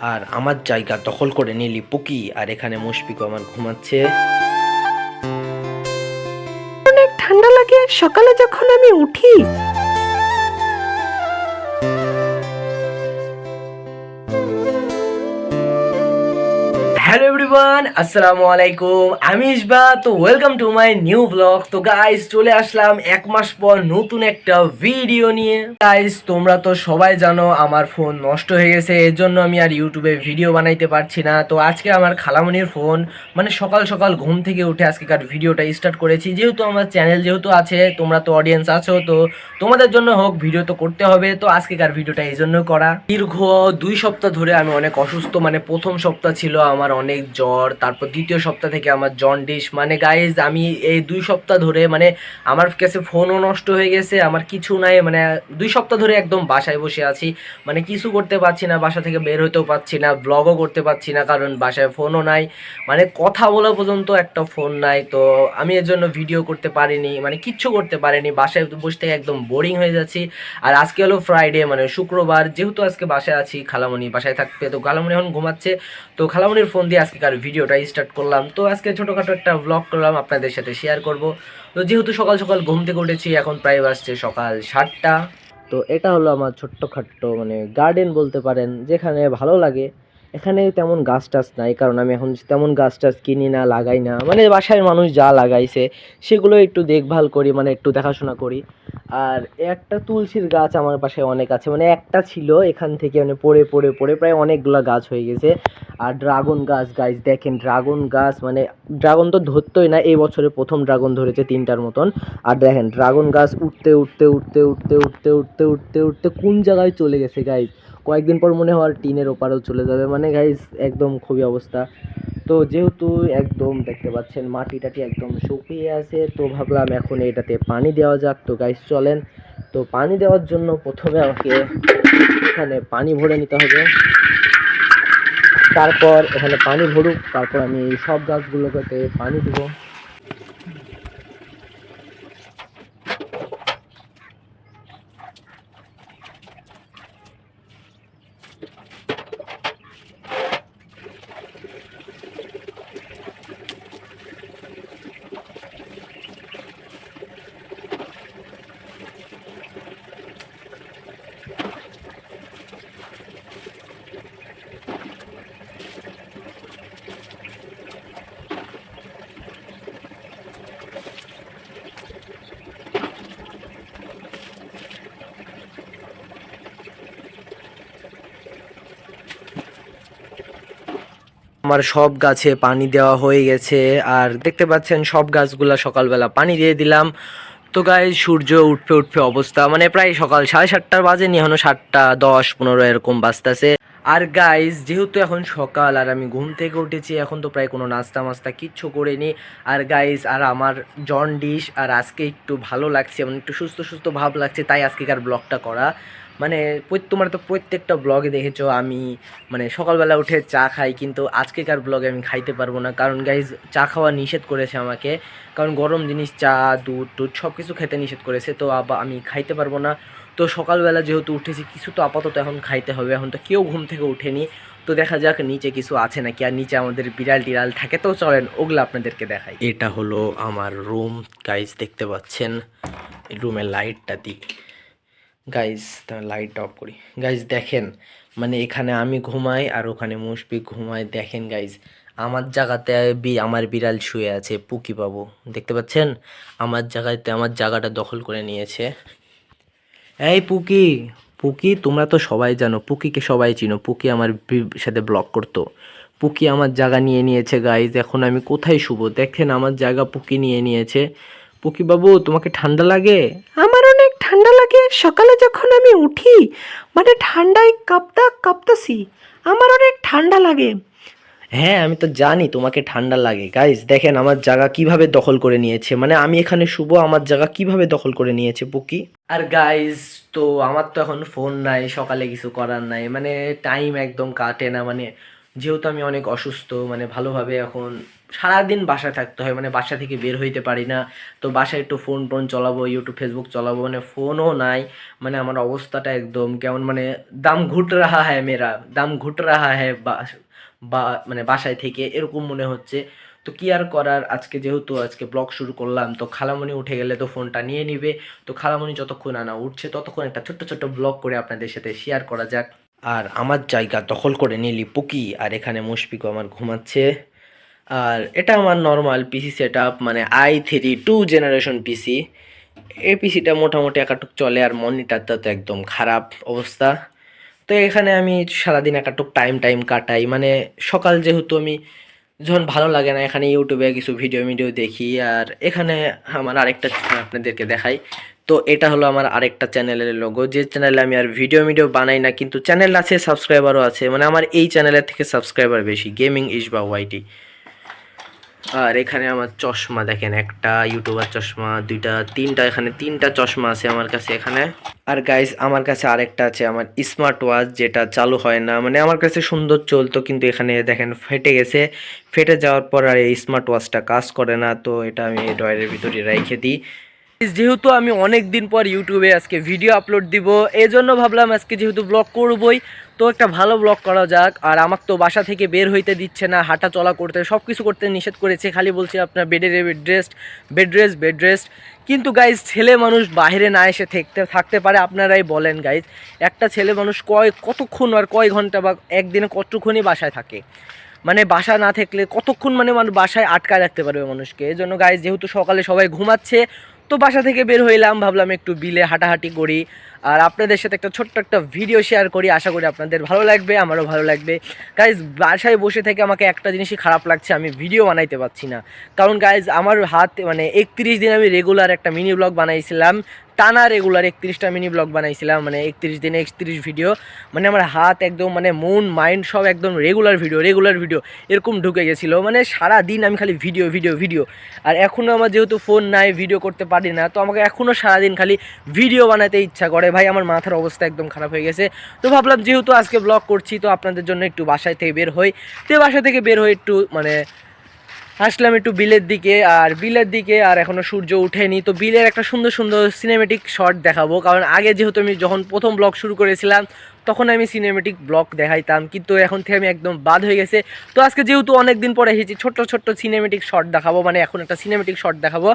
আর আমার জায়গা দখল করে নিলি পুকি, আর এখানে মুশফিকও আমার ঘুমাচ্ছে। অনেক ঠান্ডা লাগে সকালে যখন আমি উঠি। হ্যালো এভরিওয়ান, আসসালামু আলাইকুম। আমি ইসবা, তো welcome to my new blog. তো গাইস চলে আসলাম এক মাস পর নতুন একটা ভিডিও নিয়ে। গাইস তোমরা তো সবাই জানো আমার ফোন নষ্ট হয়ে গেছে, এর জন্য আমি আর ইউটিউবে ভিডিও বানাইতে পারছি না। তো আজকে আমার খালামণির ফোন, মানে সকাল সকাল ঘুম থেকে উঠে আজকেকার ভিডিওটা স্টার্ট করেছি। যেহেতু আমার চ্যানেল যেহেতু আছে, তোমরা তো অডিয়েন্স আছো, তো তোমাদের জন্য হোক ভিডিও তো করতে হবে। তো আজকেকার ভিডিওটা এই জন্য করা। দীর্ঘ 2 সপ্তাহ ধরে আমি অনেক অসুস্থ, মানে প্রথম সপ্তাহ ছিল আমার অনেক জ্বর, তারপর দ্বিতীয় সপ্তাহ থেকে আমার জন্ডিস। মানে গাইজ আমি এই 2 সপ্তাহ ধরে, মানে আমার কাছে ফোনও নষ্ট হয়ে গেছে, আমার কিছু নাই, মানে 2 সপ্তাহ ধরে একদম বাসায় বসে আছি, মানে কিছু করতে পারছি না, বাসা থেকে বের হতেও পারছি না, ব্লগও করতে পারছি না, কারণ বাসায় ফোনও নাই, মানে কথা বলা পর্যন্ত একটা ফোন নাই। তো আমি এর জন্য ভিডিও করতে পারিনি, মানে কিচ্ছু করতে পারিনি, বাসায় বসে থেকে একদম বোরিং হয়ে যাচ্ছি। আর আজকে হলো ফ্রাইডে, মানে শুক্রবার, যেহেতু আজকে বাসায় আছি, খালামণি বাসায় থাকবে, তো খালামণি এখন ঘুমাচ্ছে, তো খালামণির ফোন দিয়ে আজকেকার ভিডিওটা স্টার্ট করলাম। তো আজকে ছোটোখাটো একটা ব্লগ করলাম, আপনাদের সাথে শেয়ার করব। তো যেহেতু সকাল সকাল ঘুম থেকে উঠেছি, এখন প্রায় বাজছে সকাল 7টা। তো এটা হলো আমার ছোট্টখাট্ট মানে গার্ডেন বলতে পারেন, যেখানে ভালো লাগে। এখানে তেমন গাছ টাছ নাই, কারণ আমি এখন তেমন গাছ টাছ কিনি না, লাগাই না, মানে বাসায় মানুষ যা লাগাইছে সেগুলো একটু দেখভাল করি, মানে একটু দেখাশোনা করি। আর একটা তুলসীর গাছ আমার বাসায় অনেক আছে, মানে একটা ছিল, এখান থেকে মানে পড়ে পড়ে পড়ে প্রায় অনেকগুলো গাছ হয়ে গেছে। আর ড্রাগন গাছ, গাছ দেখেন ড্রাগন গাছ, মানে ড্রাগন তো ধরতোই না, এই বছরে প্রথম ড্রাগন ধরেছে 3টার মতন। আর দেখেন ড্রাগন গাছ উঠতে উঠতে উঠতে উঠতে উঠতে উঠতে উঠতে উঠতে কোন জায়গায় চলে গেছে গাইজ। কয়েকদিন পর মনে হয় টিনের ওপারেও চলে যাবে, মানে গাইজ একদম খুবই অবস্থা। তো যেহেতু একদম দেখতে পাচ্ছেন মাটি টাটি একদম শুকিয়ে আছে, তো ভাবলাম এখন এটাতে পানি দেওয়া যাক। তো গাইজ চলেন, তো পানি দেওয়ার জন্য প্রথমে আমাকে এখানে পানি ভরে নিতে হবে। তারপর এখানে পানি ভরুক, তারপর আমি এই সব গাছগুলোকে পানি দেবো। আমার সব গাছে পানি দেওয়া হয়ে গেছে, আর দেখতে পাচ্ছেন সব গাছগুলা সকালবেলা পানি দিয়ে দিলাম। তো গায়ে সূর্য উঠবে উঠবে অবস্থা, মানে প্রায় সকাল 7:30 বাজেনি, এখনো 7:10-15 এরকম বাজতেছে। আর গাইজ যেহেতু এখন সকাল আর আমি ঘুম থেকে উঠেছি, এখন তো প্রায় কোনো নাস্তা মাস্তা কিচ্ছু করিনি। আর গাইজ আর আমার জন্ডিস, আর আজকে একটু ভালো লাগছে, মানে একটু সুস্থ সুস্থ ভাব লাগছে, তাই আজকেকার ব্লগটা করা। মানে তোমরা তো প্রত্যেকটা ব্লগে দেখেছো আমি মানে সকালবেলা উঠে চা খাই, কিন্তু আজকেকার ব্লগে আমি খাইতে পারবো না, কারণ গাইজ চা খাওয়া নিষেধ করেছে আমাকে, কারণ গরম জিনিস চা দুধ টুধ সব কিছু খেতে নিষেধ করেছে, তো আমি খাইতে পারবো না। তো সকালবেলা যেহেতু উঠেছি, কিছু তো আপাতত এখন খাইতে হবে, এখন তো কেউ ঘুম থেকে উঠেনি। তো দেখা যাক নিচে কিছু আছে নাকি, আর নিচে আমাদের বিড়াল টিড়াল থাকে, তো চলেন ওগুলো আপনাদেরকে দেখাই। এটা হলো আমার রুম গাইজ, দেখতে পাচ্ছেন রুমের লাইটটা দিক গাইজ, লাইটটা অফ করি। গাইজ দেখেন, মানে এখানে আমি ঘুমাই আর ওখানে মুশফিক ঘুমায়। দেখেন গাইজ আমার জায়গাতে আমার বিড়াল শুয়ে আছে, পুকি বাবু, দেখতে পাচ্ছেন আমার জায়গাতে আমার জায়গাটা দখল করে নিয়েছে। এই পুকি, পুকি তোমরা তো সবাই জানো, পুকিকে সবাই চিনো, পুকি আমার সাথে ব্লগ করতো। পুকি আমার জায়গা নিয়ে নিয়েছে গাইজ, এখন আমি কোথায় শুবো? দেখেন আমার জায়গা পুকি নিয়ে নিয়েছে। পুকি বাবু তোমাকে ঠান্ডা লাগে? আমার অনেক ঠান্ডা লাগে সকালে যখন আমি উঠি, মানে ঠান্ডায় কাঁপতাছি। আমার অনেক ঠান্ডা লাগে। হ্যাঁ আমি তো জানি তোমাকে ঠান্ডা লাগে। গাইজ দেখেন আমার জায়গা কিভাবে দখল করে নিয়েছে, মানে আমি এখানে শুভ, আমার জায়গা কিভাবে দখল করে নিয়েছে পুকি। আর গাইজ তো আমার তো এখন ফোন নাই, সকালে কিছু করার নাই, মানে টাইম একদম কাটে না, মানে যেহেতু আমি অনেক অসুস্থ, মানে ভালোভাবে এখন সারাদিন বাসায় থাকতে হয়, মানে বাসা থেকে বের হইতে পারি না। তো বাসায় একটু ফোন টোন চালাবো, ইউটিউব ফেসবুক চালাবো, মানে ফোনও নাই। মানে আমার অবস্থাটা একদম কেমন, মানে দাম ঘুট রাহা হ্যায় মেরা, দাম ঘুট রাহা হ্যায় বা মানে বাসায় থেকে এরকম মনে হচ্ছে। তো কি আর করার, আজকে যেহেতু আজকে ব্লগ শুরু করলাম, তো খালামণি উঠে গেলে তো ফোনটা নিয়ে নিবে। তো খালামণি যতক্ষণ আনা উঠছে ততক্ষণ একটা ছোট্ট ছোট্ট ব্লগ করে আপনাদের সাথে শেয়ার করা যাক। আর আমার জায়গা দখল করে নিলি পুকি, আর এখানে মুশফিকও আমার ঘুমাচ্ছে। আর এটা আমার নর্মাল পিসি সেট আপ, মানে i3 2 জেনারেশন পিসি। এই পিসিটা মোটামুটি একাটুক চলে, আর মনিটরটা তো একদম খারাপ অবস্থা। তো এখানে আমি সারাদিন একাটুক টাইম কাটাই, মানে সকাল যেহেতু আমি যখন ভালো লাগে না এখানে ইউটিউবে কিছু ভিডিও দেখি। আর এখানে আমার আরেকটা আপনাদেরকে দেখাই। তো এটা হলো আমার আরেকটা চ্যানেলের লোগো, যে চ্যানেলে আমি আর ভিডিও বানাই না, কিন্তু চ্যানেল আছে, সাবস্ক্রাইবারও আছে, মানে আমার এই চ্যানেলের থেকে সাবস্ক্রাইবার বেশি, গেমিং ইসবা ওয়াইটি। আর এখানে আমার চশমা দেখেন, একটা ইউটিউবার চশমা, দুইটা তিনটা, এখানে তিনটা চশমা আছে আমার কাছে এখানে। আর গাইস আমার কাছে আরেকটা আছে আমার স্মার্ট ওয়াচ, যেটা চালু হয় না, মানে আমার কাছে সুন্দর চলতো, কিন্তু এখানে দেখেন ফেটে গেছে। ফেটে যাওয়ার পর আর এই স্মার্ট ওয়াচটা কাজ করে না, তো এটা আমি এই ড্রয়ারের ভিতরে রেখে দিই। যেহেতু আমি অনেক দিন পর ইউটিউবে আজকে ভিডিও আপলোড দিব, এই জন্য ভাবলাম আজকে যেহেতু ব্লগ করবই, তো একটা ভালো ব্লগ করা যাক। আর আমাকে তো বাসা থেকে বের হইতে দিচ্ছে না, হাঁটা চলা করতে, সব কিছু করতে নিষেধ করেছে, খালি বলছে আপনার বেড রেস্ট। কিন্তু গাইজ ছেলে মানুষ বাইরে না এসে থাকতে পারে? আপনারাই বলেন গাইজ, একটা ছেলে মানুষ কতক্ষণ আর কয় ঘন্টা বা একদিনে কতক্ষণই বাসায় থাকে? মানে বাসা না থাকলে কতক্ষণ মানে মানুষ বাসায় আটকায় রাখতে পারবে মানুষকে? এই জন্য গাইজ যেহেতু সকালে সবাই ঘুমাচ্ছে, তো বাসা থেকে বের হইলাম, ভাবলাম একটু বিলে হাঁটাহাঁটি করি আর আপনাদের সাথে একটা ছোট্ট একটা ভিডিও শেয়ার করি। আশা করি আপনাদের ভালো লাগবে, আমারও ভালো লাগবে। গাইজ বাসায় বসে থেকে আমাকে একটা জিনিসই খারাপ লাগছে, আমি ভিডিও বানাইতে পারছি না। কারণ গাইজ আমার হাত মানে 31 দিন আমি রেগুলার একটা মিনি ব্লগ বানাইছিলাম, টানা রেগুলার 31টা মিনি ব্লগ বানাইছিলাম, মানে 31 দিনে 31 ভিডিও। মানে আমার হাত একদম মানে মন মাইন্ড সব একদম রেগুলার ভিডিও এরকম ঢুকে গেছিলো, মানে সারা দিন আমি খালি ভিডিও। আর এখনও আমার যেহেতু ফোন নাই, ভিডিও করতে পারি না, তো আমাকে এখনও সারাদিন খালি ভিডিও বানাতে ইচ্ছা করে। ভাই আমার মাথার অবস্থা একদম খারাপ হয়ে গেছে। তো ভাবলাম যেহেতু আজকে ব্লগ করছি, তো আপনাদের জন্য একটু বাসায় থেকে বের হই। তো বাসা থেকে বের হই একটু মানে আসলাম একটু বিলের দিকে, আর এখনও সূর্য উঠেনি। তো বিলের একটা সুন্দর সুন্দর সিনেমেটিক শট দেখাবো, কারণ আগে যেহেতু আমি যখন প্রথম ব্লগ শুরু করেছিলাম তখন আমি সিনেমেটিক ব্লগ দেখাইতাম, কিন্তু এখন থেকে আমি একদম বাদ হয়ে গেছে। তো আজকে যেহেতু অনেক দিন পরে এসেছি, ছোট্ট সিনেমেটিক শট দেখাবো, মানে এখন একটা সিনেমেটিক শট দেখাবো।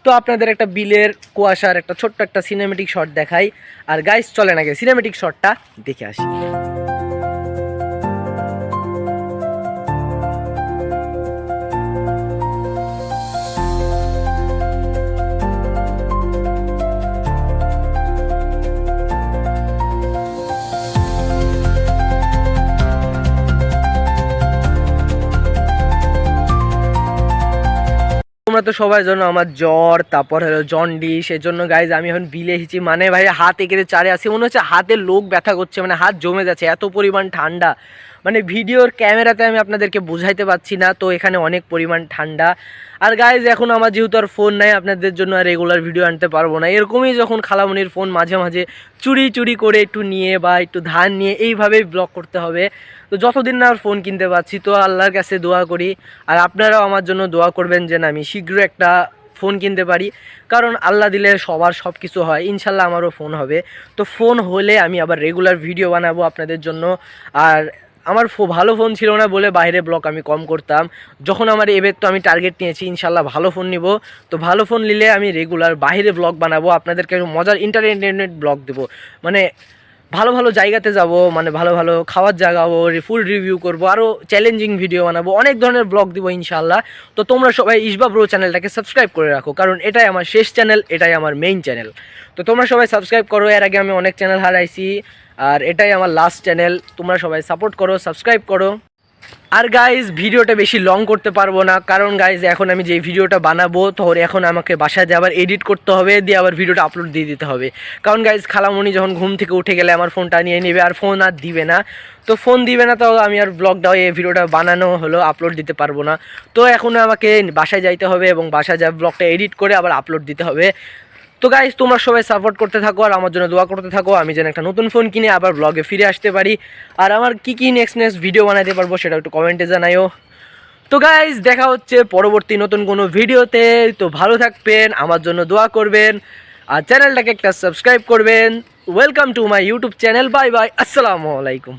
তো আপনাদের একটা বিলের কুয়াশার একটা ছোট্ট একটা সিনেমেটিক শট দেখাই। আর গাইস চলেন আগে সিনেমেটিক শটটা দেখে আসি। তোমরা তো সবাই জানো আমার জ্বর, তারপর হলো জন্ডিস, এই জন্য গাইজ আমি এখন বিলে এসেছি। মানে ভাই হাত এঁকে চারে আসি, মনে হচ্ছে হাতের লোক ব্যথা করছে, মানে হাত জমে যাচ্ছে, এত পরিমাণ ঠান্ডা। মানে ভিডিওর ক্যামেরাতে আমি আপনাদেরকে বোঝাইতে পারছি না, তো এখানে অনেক পরিমাণ ঠান্ডা। আর গাইজ এখন আমার যেহেতু আর ফোন নাই, আপনাদের জন্য আর রেগুলার ভিডিও আনতে পারবো না। এরকমই যখন খালামণির ফোন মাঝে মাঝে চুরি করে একটু নিয়ে বা একটু ধার নিয়ে এইভাবেই ব্লগ করতে হবে। তো যতদিন না আর ফোন কিনতে পারছি, তো আল্লাহর কাছে দোয়া করি, আর আপনারাও আমার জন্য দোয়া করবেন যেন আমি শীঘ্র একটা ফোন কিনতে পারি। কারণ আল্লাহ দিলে সবার সব কিছু হয়, ইনশাল্লাহ আমারও ফোন হবে। তো ফোন হলে আমি আবার রেগুলার ভিডিও বানাবো আপনাদের জন্য। আর আমার ভালো ফোন ছিল না বলে বাইরে ব্লগ আমি কম করতাম। যখন আমার এবার তো আমি টার্গেট নিয়েছি ইনশাল্লাহ ভালো ফোন নিব, তো ভালো ফোন নিলে আমি রেগুলার বাইরে ব্লগ বানাবো, আপনাদেরকে মজার ইন্টারটেনমেন্ট ব্লগ দেবো। মানে ভালো জায়গাতে যাব, মানে ভালো খাওয়ার জায়গা, ফুল রিভিউ করব, আরও চ্যালেঞ্জিং ভিডিও বানাবো, অনেক ধরনের ব্লগ দিব ইনশাআল্লাহ। তো তোমরা সবাই ইসবা ব্রো চ্যানেলটাকে সাবস্ক্রাইব করে রাখো, কারণ এটাই আমার শেষ চ্যানেল, এটাই আমার মেইন চ্যানেল। তো তোমরা সবাই সাবস্ক্রাইব করো, এর আগে আমি অনেক চ্যানেল হারাইছি, আর এটাই আমার লাস্ট চ্যানেল। তোমরা সবাই সাপোর্ট করো, সাবস্ক্রাইব করো। আর গাইজ ভিডিওটা বেশি লং করতে পারবো না, কারণ গাইজ এখন আমি যে ভিডিওটা বানাবো তখন এখন আমাকে বাসায় দিয়ে আবার এডিট করতে হবে, দিয়ে আবার ভিডিওটা আপলোড দিয়ে দিতে হবে। কারণ গাইজ খালামণি যখন ঘুম থেকে উঠে গেলে আমার ফোনটা নিয়ে নেবে, আর ফোন আর দিবে না। তো ফোন দিবে না, তো আমি আর ব্লগটাও এই ভিডিওটা বানানো হলো আপলোড দিতে পারবো না। তো এখন আমাকে বাসায় যাইতে হবে এবং বাসায় যা ব্লগটা এডিট করে আবার আপলোড দিতে হবে। তো গাইস তোমরা সবাই সাপোর্ট করতে থাকো আর আমার জন্য দোয়া করতে থাকো, আমি যেন একটা নতুন ফোন কিনে আবার ব্লগে ফিরে আসতে পারি। আর আমার কি নেক্সট ভিডিও বানাতে পারবো সেটা একটু কমেন্টে জানাইও। তো গাইস দেখা হচ্ছে পরবর্তী নতুন কোনো ভিডিওতে। তো ভালো থাকবেন, আমার জন্য দোয়া করবেন আর চ্যানেলটাকে একটা সাবস্ক্রাইব করবেন। Welcome to my YouTube channel. Bye bye, আসসালামু আলাইকুম।